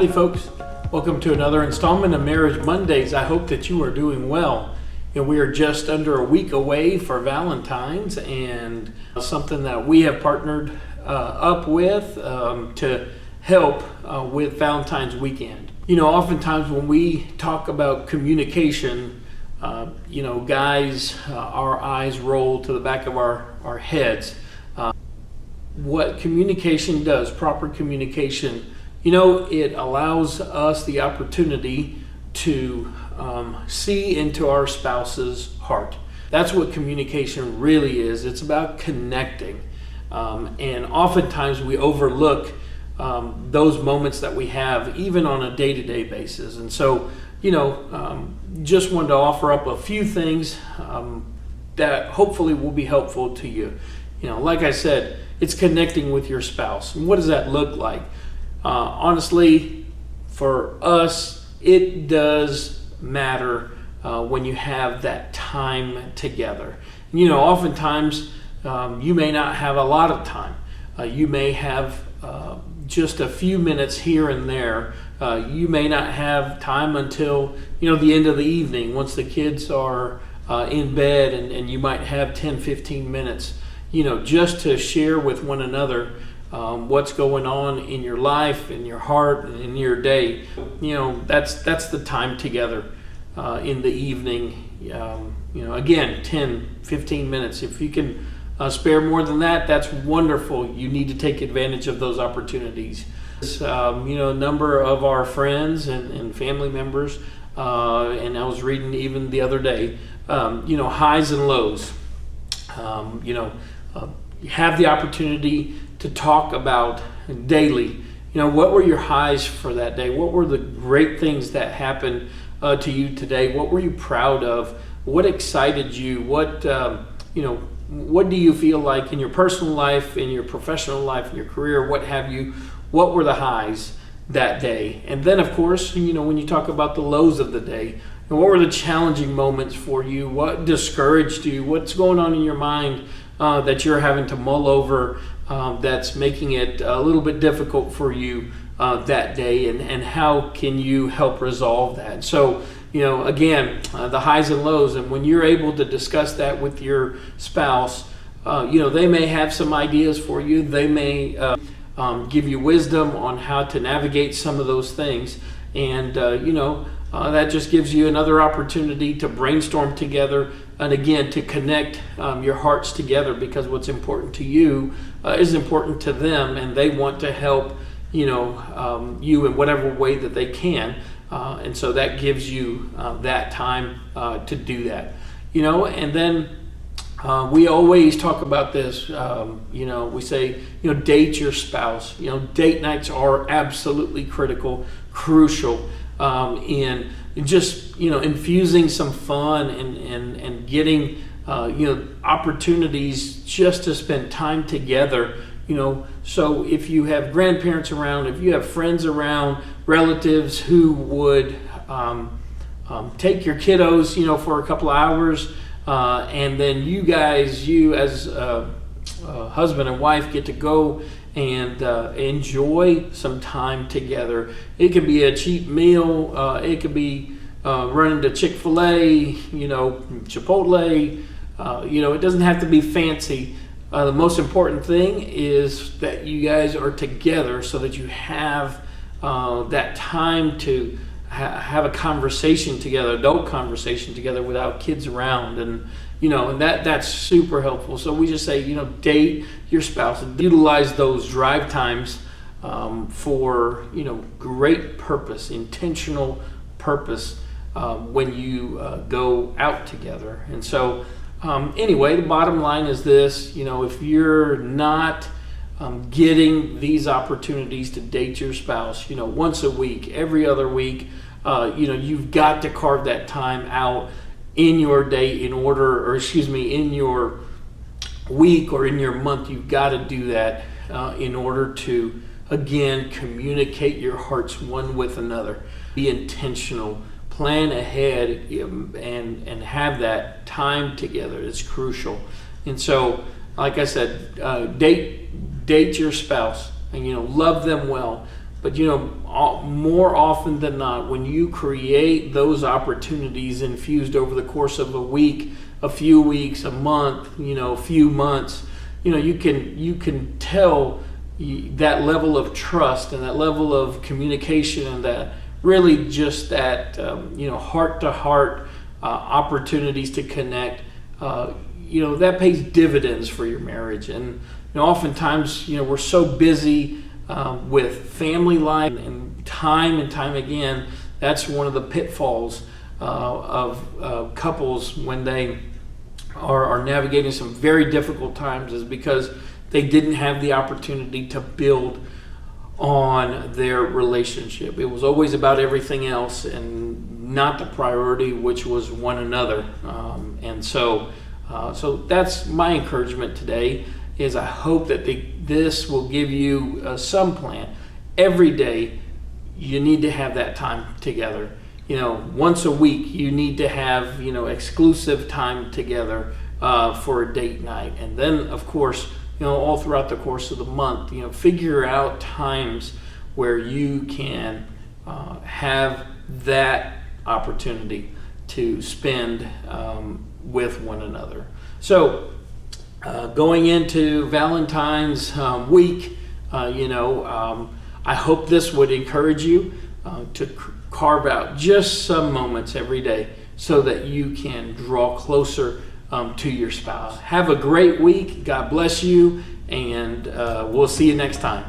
Howdy folks, welcome to another installment of Marriage Mondays. I hope that you are doing well. We are just under a week away for Valentine's, and something that we have partnered up with to help with Valentine's weekend. Oftentimes when we talk about communication, guys, our eyes roll to the back of our heads. What communication does, proper communication, it allows us the opportunity to see into our spouse's heart. That's what communication really is. It's about connecting. And oftentimes we overlook those moments that we have even on a day-to-day basis. And so, just wanted to offer up a few things that hopefully will be helpful to you. Like I said, it's connecting with your spouse. And what does that look like? Honestly, for us, it does matter when you have that time together. Oftentimes you may not have a lot of time. You may have just a few minutes here and there. You may not have time until the end of the evening once the kids are in bed, and you might have 10-15 minutes just to share with one another what's going on in your life, in your heart, and in your day. That's the time together in the evening. Again, 10-15 minutes. If you can spare more than that, that's wonderful. You need to take advantage of those opportunities. A number of our friends and family members, and I was reading even the other day, highs and lows. You have the opportunity to talk about daily, what were your highs for that day? What were the great things that happened to you today? What were you proud of? What excited you? What do you feel like in your personal life, in your professional life, in your career, what have you? What were the highs that day? And then, of course, when you talk about the lows of the day, what were the challenging moments for you? What discouraged you? What's going on in your mind that you're having to mull over, that's making it a little bit difficult for you that day, and how can you help resolve that? So, again, the highs and lows, and when you're able to discuss that with your spouse, they may have some ideas for you. They may give you wisdom on how to navigate some of those things, and that just gives you another opportunity to brainstorm together, and again, to connect your hearts together, because what's important to you is important to them, and they want to help you in whatever way that they can, and so that gives you that time to do that. And then we always talk about this. We say date your spouse. Date nights are absolutely crucial in just infusing some fun and getting opportunities just to spend time together. So if you have grandparents around, if you have friends around, relatives who would take your kiddos for a couple of hours, and then you as husband and wife get to go and enjoy some time together. It could be a cheap meal. It could be running to Chick-fil-A, Chipotle. It doesn't have to be fancy. The most important thing is that you guys are together so that you have that time to have a conversation together, adult conversation together without kids around, and that's super helpful. So we just say, date your spouse and utilize those drive times for great purpose, intentional purpose when you go out together. And so anyway, the bottom line is this: if you're not getting these opportunities to date your spouse, once a week, every other week, you've got to carve that time out in your day in your week or in your month. You've got to do that in order to, again, communicate your hearts one with another. Be intentional, plan ahead, and have that time together. It's crucial. And so, like I said, date your spouse, and love them well. But more often than not, when you create those opportunities infused over the course of a week, a few weeks, a month, a few months, you can tell that level of trust and that level of communication and that really just that heart to heart opportunities to connect. That pays dividends for your marriage. And oftentimes we're so busy with family life and time again, that's one of the pitfalls of couples when they are navigating some very difficult times, is because they didn't have the opportunity to build on their relationship. It was always about everything else and not the priority, which was one another. So that's my encouragement today, is I hope that this will give you some plan. Every day you need to have that time together. Once a week you need to have exclusive time together for a date night. And then of course all throughout the course of the month, figure out times where you can have that opportunity to spend with one another. So going into Valentine's week, I hope this would encourage you to carve out just some moments every day so that you can draw closer to your spouse. Have a great week. God bless you, and we'll see you next time.